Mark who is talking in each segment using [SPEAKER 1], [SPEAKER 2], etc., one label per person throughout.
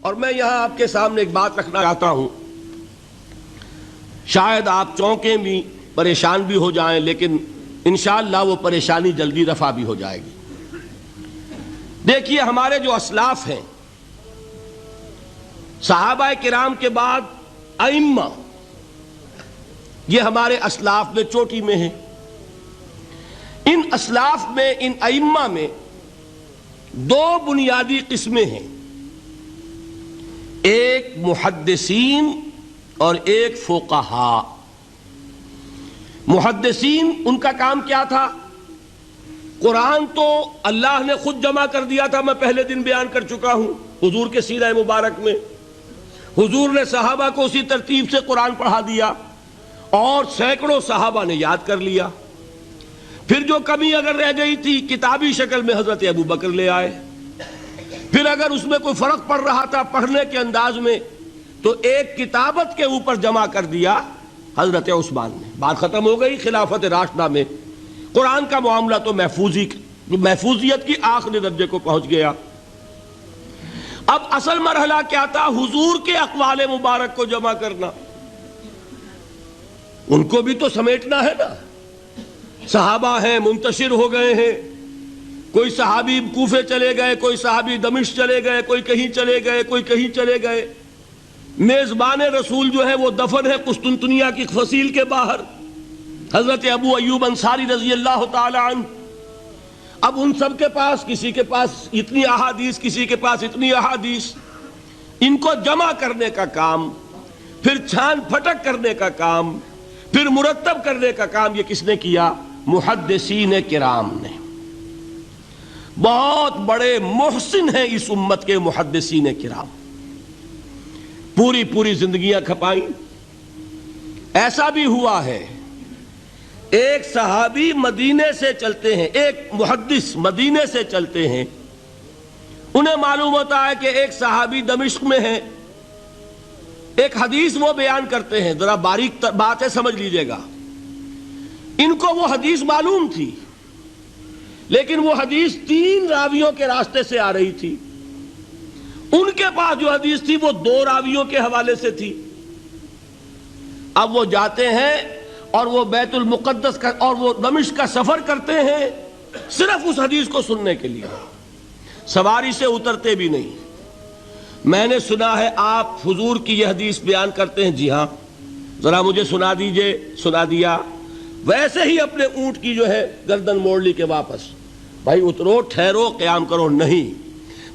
[SPEAKER 1] اور میں یہاں آپ کے سامنے ایک بات رکھنا چاہتا ہوں، شاید آپ چونکیں بھی پریشان بھی ہو جائیں، لیکن انشاءاللہ وہ پریشانی جلدی رفع بھی ہو جائے گی۔ دیکھیے، ہمارے جو اسلاف ہیں، صحابہ کرام کے بعد ائمہ، یہ ہمارے اسلاف میں چوٹی میں ہیں۔ ان اسلاف میں، ان ائمہ میں دو بنیادی قسمیں ہیں، ایک محدثین اور ایک فقہاء۔ محدثین، ان کا کام کیا تھا؟ قرآن تو اللہ نے خود جمع کر دیا تھا، میں پہلے دن بیان کر چکا ہوں حضور کے سیرہ مبارک میں۔ حضور نے صحابہ کو اسی ترتیب سے قرآن پڑھا دیا اور سینکڑوں صحابہ نے یاد کر لیا۔ پھر جو کمی اگر رہ گئی تھی، کتابی شکل میں حضرت ابو بکر لے آئے۔ پھر اگر اس میں کوئی فرق پڑ رہا تھا پڑھنے کے انداز میں، تو ایک کتابت کے اوپر جمع کر دیا حضرت عثمان نے۔ بات ختم ہو گئی۔ خلافت راشدہ میں قرآن کا معاملہ تو محفوظیت کی آخری درجے کو پہنچ گیا۔ اب اصل مرحلہ کیا تھا؟ حضور کے اقوال مبارک کو جمع کرنا، ان کو بھی تو سمیٹنا ہے نا۔ صحابہ ہیں، منتشر ہو گئے ہیں، کوئی صحابی کوفے چلے گئے، کوئی صحابی دمشق چلے گئے، کوئی کہیں چلے گئے، کوئی کہیں چلے گئے۔ میزبان رسول جو ہے وہ دفن ہے قسطنطنیہ کی فصیل کے باہر، حضرت ابو ایوب انصاری رضی اللہ تعالی عنہ۔ اب ان سب کے پاس، کسی کے پاس اتنی احادیث، کسی کے پاس اتنی احادیث، ان کو جمع کرنے کا کام، پھر چھان پھٹک کرنے کا کام، پھر مرتب کرنے کا کام، یہ کس نے کیا؟ محدثین کرام نے۔ بہت بڑے محسن ہیں اس امت کے محدثین کرام، پوری زندگیاں کھپائیں۔ ایسا بھی ہوا ہے، ایک صحابی مدینے سے چلتے ہیں، ایک محدث مدینے سے چلتے ہیں، انہیں معلوم ہوتا ہے کہ ایک صحابی دمشق میں ہے، ایک حدیث وہ بیان کرتے ہیں، ذرا باریک بات ہے، سمجھ لیجئے گا۔ ان کو وہ حدیث معلوم تھی، لیکن وہ حدیث 3 راویوں کے راستے سے آ رہی تھی۔ ان کے پاس جو حدیث تھی وہ 2 راویوں کے حوالے سے تھی۔ اب وہ جاتے ہیں اور وہ بیت المقدس کا اور وہ دمشق کا سفر کرتے ہیں صرف اس حدیث کو سننے کے لیے، سواری سے اترتے بھی نہیں۔ میں نے سنا ہے آپ حضور کی یہ حدیث بیان کرتے ہیں، جی ہاں، ذرا مجھے سنا دیجئے۔ سنا دیا، ویسے ہی اپنے اونٹ کی جو ہے گردن موڑ لی کہ واپس، بھائی اترو، ٹھہرو، قیام کرو۔ نہیں،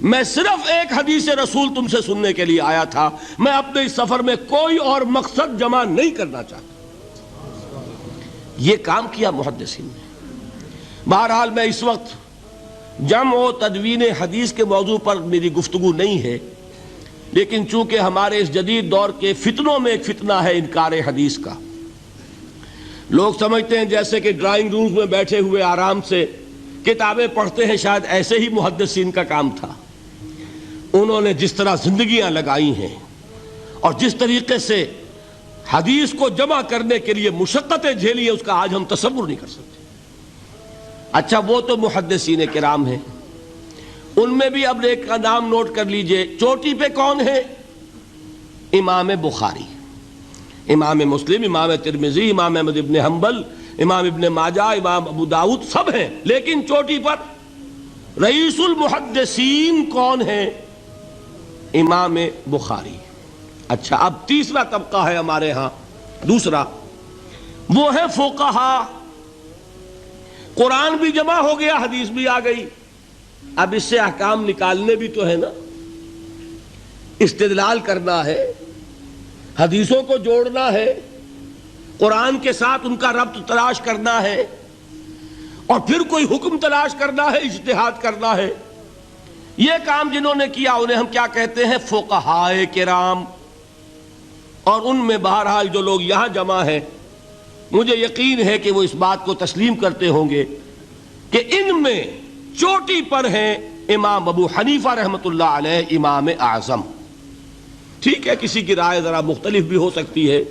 [SPEAKER 1] میں صرف ایک حدیث رسول تم سے سننے کے لیے آیا تھا، میں اپنے اس سفر میں کوئی اور مقصد جمع نہیں کرنا چاہتا۔ یہ کام کیا محدثین نے۔ بہرحال میں اس وقت جمع و تدوین حدیث کے موضوع پر میری گفتگو نہیں ہے، لیکن چونکہ ہمارے اس جدید دور کے فتنوں میں ایک فتنہ ہے انکار حدیث کا۔ لوگ سمجھتے ہیں جیسے کہ ڈرائنگ رومز میں بیٹھے ہوئے آرام سے کتابیں پڑھتے ہیں، شاید ایسے ہی محدثین کا کام تھا۔ انہوں نے جس طرح زندگیاں لگائی ہیں اور جس طریقے سے حدیث کو جمع کرنے کے لیے مشقتیں جھیلی ہیں، اس کا آج ہم تصور نہیں کر سکتے۔ اچھا، وہ تو محدثین کرام ہیں، ان میں بھی اب ایک کا نام نوٹ کر لیجئے، چوٹی پہ کون ہے؟ امام بخاری، امام مسلم، امام ترمذی، امام احمد ابن حنبل، امام ابن ماجہ، امام ابو داؤد، سب ہیں، لیکن چوٹی پر رئیس المحدثین کون ہے؟ امام بخاری۔ اچھا، اب تیسرا طبقہ ہے ہمارے ہاں، دوسرا، وہ ہے فقہاء۔ قرآن بھی جمع ہو گیا، حدیث بھی آ گئی، اب اس سے احکام نکالنے بھی تو ہے نا، استدلال کرنا ہے، حدیثوں کو جوڑنا ہے، قرآن کے ساتھ ان کا ربط تلاش کرنا ہے، اور پھر کوئی حکم تلاش کرنا ہے، اجتہاد کرنا ہے۔ یہ کام جنہوں نے کیا انہیں ہم کیا کہتے ہیں؟ فقہاء کرام۔ اور ان میں بہرحال جو لوگ یہاں جمع ہیں، مجھے یقین ہے کہ وہ اس بات کو تسلیم کرتے ہوں گے کہ ان میں چوٹی پر ہیں امام ابو حنیفہ رحمۃ اللہ علیہ، امام اعظم۔ ٹھیک ہے، کسی کی رائے ذرا مختلف بھی ہو سکتی ہے،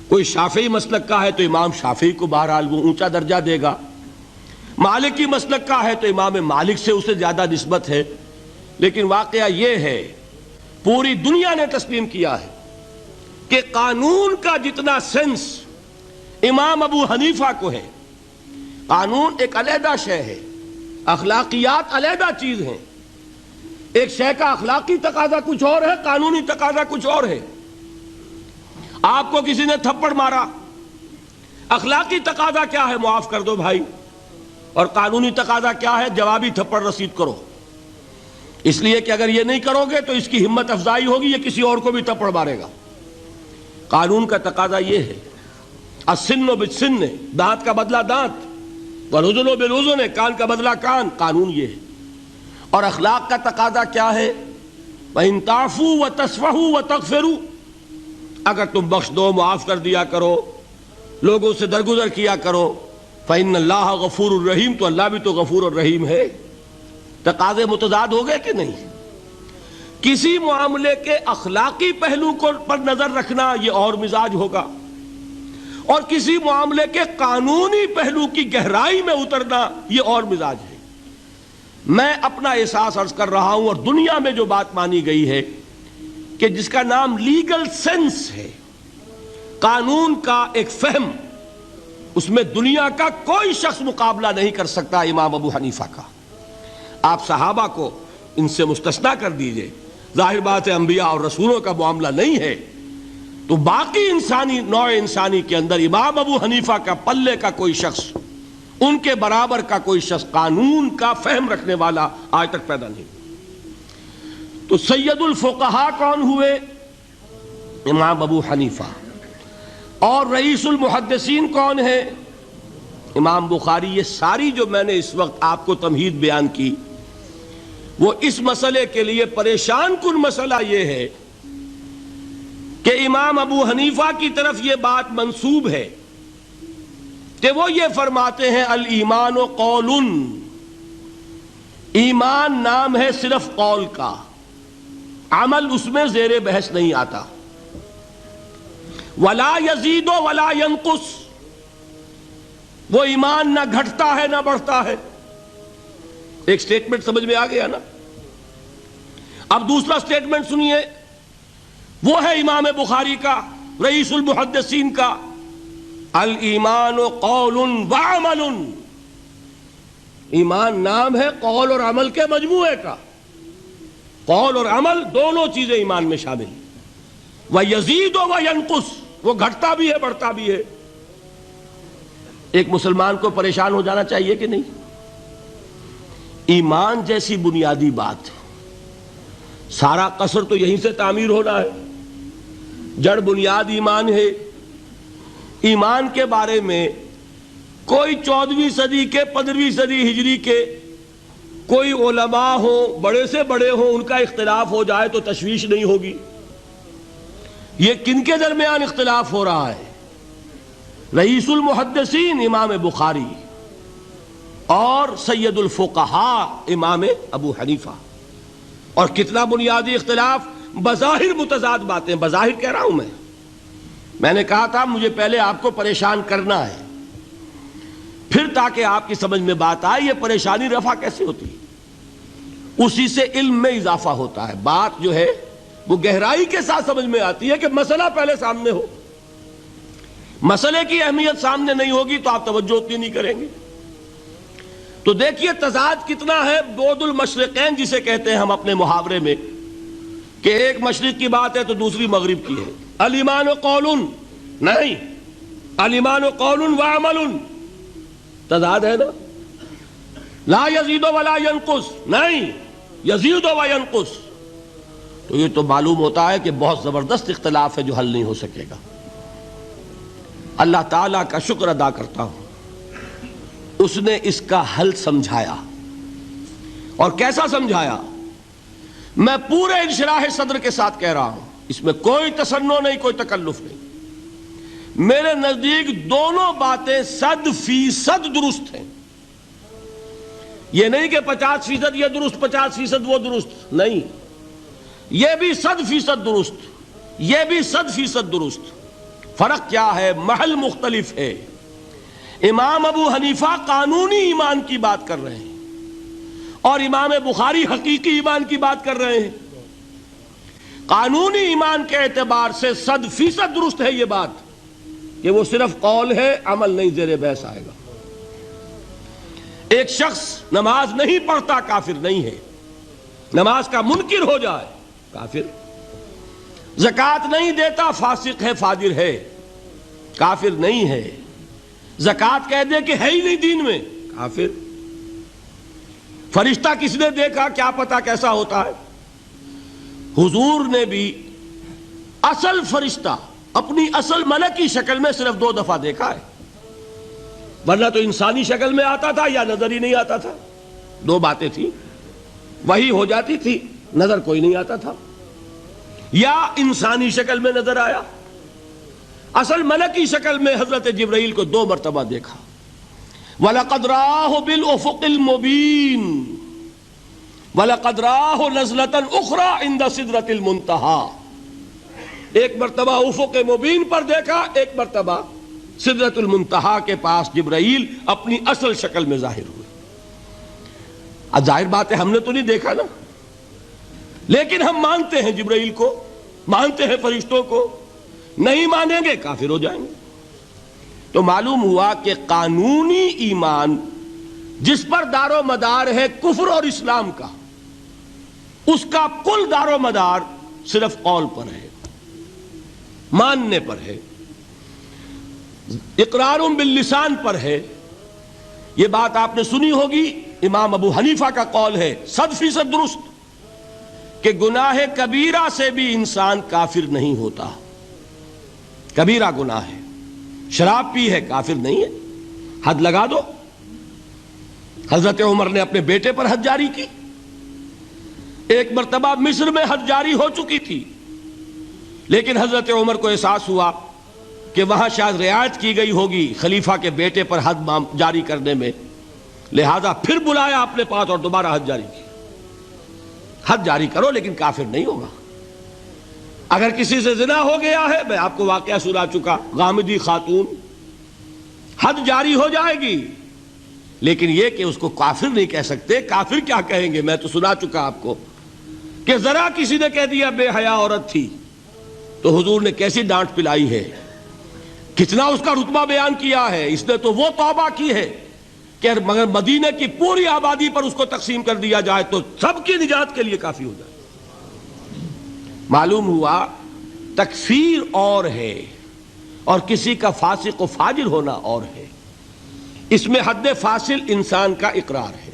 [SPEAKER 1] کوئی شافعی مسلک کا ہے تو امام شافعی کو بہرحال وہ اونچا درجہ دے گا، مالکی مسلک کا ہے تو امام مالک سے اسے زیادہ نسبت ہے۔ لیکن واقعہ یہ ہے پوری دنیا نے تسلیم کیا ہے کہ قانون کا جتنا سینس امام ابو حنیفہ کو ہے، قانون ایک علیحدہ شے ہے، اخلاقیات علیحدہ چیز ہیں، ایک شے کا اخلاقی تقاضا کچھ اور ہے، قانونی تقاضا کچھ اور ہے۔ آپ کو کسی نے تھپڑ مارا، اخلاقی تقاضا کیا ہے؟ معاف کر دو بھائی، اور قانونی تقاضا کیا ہے؟ جوابی تھپڑ رسید کرو، اس لیے کہ اگر یہ نہیں کرو گے تو اس کی ہمت افزائی ہوگی، یہ کسی اور کو بھی تھپڑ مارے گا۔ قانون کا تقاضا یہ ہے، السن بالسن، دانت کا بدلہ دانت، والأذن بالأذن، کان کا بدلہ کان، قانون یہ ہے۔ اور اخلاق کا تقاضا کیا ہے؟ وَإِن تَعْفُوا وَتَصْفَحُوا وَتَغْفِرُوا، اگر تم بخش دو، معاف کر دیا کرو، لوگوں سے درگزر کیا کرو، فَإِنَّ اللَّهَ غَفُورٌ رَحِيمٌ، تو اللہ بھی تو غفور الرحیم ہے۔ تقاضے متضاد ہو گئے کہ نہیں؟ کسی معاملے کے اخلاقی پہلو پر نظر رکھنا یہ اور مزاج ہوگا، اور کسی معاملے کے قانونی پہلو کی گہرائی میں اترنا یہ اور مزاج ہے۔ میں اپنا احساس عرض کر رہا ہوں، اور دنیا میں جو بات مانی گئی ہے کہ جس کا نام لیگل سینس ہے، قانون کا ایک فہم، اس میں دنیا کا کوئی شخص مقابلہ نہیں کر سکتا امام ابو حنیفہ کا۔ آپ صحابہ کو ان سے مستثنیٰ کر دیجئے، ظاہر بات ہے انبیاء اور رسولوں کا معاملہ نہیں ہے، تو باقی انسانی نوع انسانی کے اندر امام ابو حنیفہ کا پلے کا کوئی شخص، ان کے برابر کا کوئی شخص قانون کا فہم رکھنے والا آج تک پیدا نہیں۔ تو سید الفقہاء کون ہوئے؟ امام ابو حنیفہ۔ اور رئیس المحدثین کون ہے؟ امام بخاری۔ یہ ساری جو میں نے اس وقت آپ کو تمہید بیان کی، وہ اس مسئلے کے لیے پریشان کن مسئلہ یہ ہے کہ امام ابو حنیفہ کی طرف یہ بات منسوب ہے کہ وہ یہ فرماتے ہیں الایمان قول، ایمان نام ہے صرف قول کا، عمل اس میں زیر بحث نہیں آتا۔ ولا یزید ولا ینقص، وہ ایمان نہ گھٹتا ہے نہ بڑھتا ہے۔ ایک سٹیٹمنٹ سمجھ میں آ گیا نا؟ اب دوسرا سٹیٹمنٹ سنیے، وہ ہے امام بخاری کا، رئیس المحدثین کا، الایمان قول وعمل، ایمان نام ہے قول اور عمل کے مجموعے کا، قول اور عمل دونوں چیزیں ایمان میں شامل، وَيَزِيدُ وَيَنْقُصُ، وہ گھٹتا بھی ہے بڑھتا بھی ہے۔ ایک مسلمان کو پریشان ہو جانا چاہیے کہ نہیں؟ ایمان جیسی بنیادی بات، سارا قصر تو یہیں سے تعمیر ہونا ہے، جڑ بنیاد ایمان ہے۔ ایمان کے بارے میں کوئی 14ویں صدی کے 15ویں صدی ہجری کے کوئی علماء ہوں، بڑے سے بڑے ہوں، ان کا اختلاف ہو جائے تو تشویش نہیں ہوگی۔ یہ کن کے درمیان اختلاف ہو رہا ہے؟ رئیس المحدثین امام بخاری اور سید الفقہاء امام ابو حنیفہ۔ اور کتنا بنیادی اختلاف، بظاہر متضاد باتیں، بظاہر کہہ رہا ہوں میں نے کہا تھا مجھے پہلے آپ کو پریشان کرنا ہے، پھر تاکہ آپ کی سمجھ میں بات آئے یہ پریشانی رفع کیسے ہوتی ہے، اسی سے علم میں اضافہ ہوتا ہے۔ بات جو ہے وہ گہرائی کے ساتھ سمجھ میں آتی ہے کہ مسئلہ پہلے سامنے ہو، مسئلے کی اہمیت سامنے نہیں ہوگی تو آپ توجہ اتنی نہیں کریں گے۔ تو دیکھیے تضاد کتنا ہے، بعد المشرقین جسے کہتے ہیں ہم اپنے محاورے میں، کہ ایک مشرق کی بات ہے تو دوسری مغرب کی ہے۔ الایمان قول، نہیں، الایمان قول وعمل، تضاد ہے نا۔ لا یزید ولا ینقص، نہیں، یزید وینقص، تو یہ تو معلوم ہوتا ہے کہ بہت زبردست اختلاف ہے جو حل نہیں ہو سکے گا۔ اللہ تعالیٰ کا شکر ادا کرتا ہوں، اس نے اس کا حل سمجھایا، اور کیسا سمجھایا؟ میں پورے انشراح صدر کے ساتھ کہہ رہا ہوں، اس میں کوئی تصنع نہیں، کوئی تکلف نہیں۔ میرے نزدیک دونوں باتیں 100% درست ہیں۔ یہ نہیں کہ 50% یہ درست 50% وہ درست، نہیں، یہ بھی 100% درست، یہ بھی 100% درست۔ فرق کیا ہے؟ محل مختلف ہے۔ امام ابو حنیفہ قانونی ایمان کی بات کر رہے ہیں، اور امام بخاری حقیقی ایمان کی بات کر رہے ہیں۔ قانونی ایمان کے اعتبار سے 100% درست ہے یہ بات کہ وہ صرف قول ہے، عمل نہیں، زیر بحث آئے گا۔ ایک شخص نماز نہیں پڑھتا کافر نہیں ہے، نماز کا منکر ہو جائے کافر، زکوٰۃ نہیں دیتا فاسق ہے، فاجر ہے، کافر نہیں ہے، زکوٰۃ کہہ دے کہ ہے ہی نہیں دین میں، کافر۔ فرشتہ کس نے دیکھا، کیا پتا کیسا ہوتا ہے؟ حضور نے بھی اصل فرشتہ اپنی اصل ملکی شکل میں صرف 2 دفعہ دیکھا ہے، ورنہ تو انسانی شکل میں آتا تھا یا نظر ہی نہیں آتا تھا۔ 2 باتیں تھیں، وہی ہو جاتی تھی، نظر کوئی نہیں آتا تھا، یا انسانی شکل میں نظر آیا۔ اصل ملکی شکل میں حضرت جبرائیل کو 2 مرتبہ دیکھا۔ وَلَقَدْ رَآهُ بِالْأُفُقِ الْمُبِينِ وَلَقَدْ رَآهُ نَزْلَةً أُخْرَى عِنْدَ سِدْرَةِ الْمُنْتَهَى، ایک مرتبہ افق مبین پر دیکھا، ایک مرتبہ سدرۃ المنتہا کے پاس جبرائیل اپنی اصل شکل میں ظاہر ہوئے۔ اب ظاہر بات ہے ہم نے تو نہیں دیکھا نا، لیکن ہم مانتے ہیں جبرائیل کو، مانتے ہیں فرشتوں کو، نہیں مانیں گے کافر ہو جائیں گے۔ تو معلوم ہوا کہ قانونی ایمان جس پر دار و مدار ہے کفر اور اسلام کا، اس کا کل دار و مدار صرف قول پر ہے، ماننے پر ہے، اقرار باللسان پر ہے۔ یہ بات آپ نے سنی ہوگی، امام ابو حنیفہ کا قول ہے 100% درست کہ گناہ کبیرہ سے بھی انسان کافر نہیں ہوتا۔ کبیرہ گناہ ہے، شراب پی ہے، کافر نہیں ہے، حد لگا دو۔ حضرت عمر نے اپنے بیٹے پر حد جاری کی، ایک مرتبہ مصر میں حد جاری ہو چکی تھی، لیکن حضرت عمر کو احساس ہوا کہ وہاں شاید رعایت کی گئی ہوگی خلیفہ کے بیٹے پر حد جاری کرنے میں، لہذا پھر بلایا اپنے پاس اور دوبارہ حد جاری کی۔ حد جاری کرو لیکن کافر نہیں ہوگا۔ اگر کسی سے زنا ہو گیا ہے، میں آپ کو واقعہ سنا چکا، غامدی خاتون، حد جاری ہو جائے گی، لیکن یہ کہ اس کو کافر نہیں کہہ سکتے۔ کافر کیا کہیں گے؟ میں تو سنا چکا آپ کو کہ ذرا کسی نے کہہ دیا بے حیا عورت تھی تو حضور نے کیسی ڈانٹ پلائی ہے، کتنا اس کا رتبہ بیان کیا ہے۔ اس نے تو وہ توبہ کی ہے کہ مگر مدینہ کی پوری آبادی پر اس کو تقسیم کر دیا جائے تو سب کی نجات کے لیے کافی ہو جائے۔ معلوم ہوا تکفیر اور ہے اور کسی کا فاسق و فاجر ہونا اور ہے۔ اس میں حد فاصل انسان کا اقرار ہے۔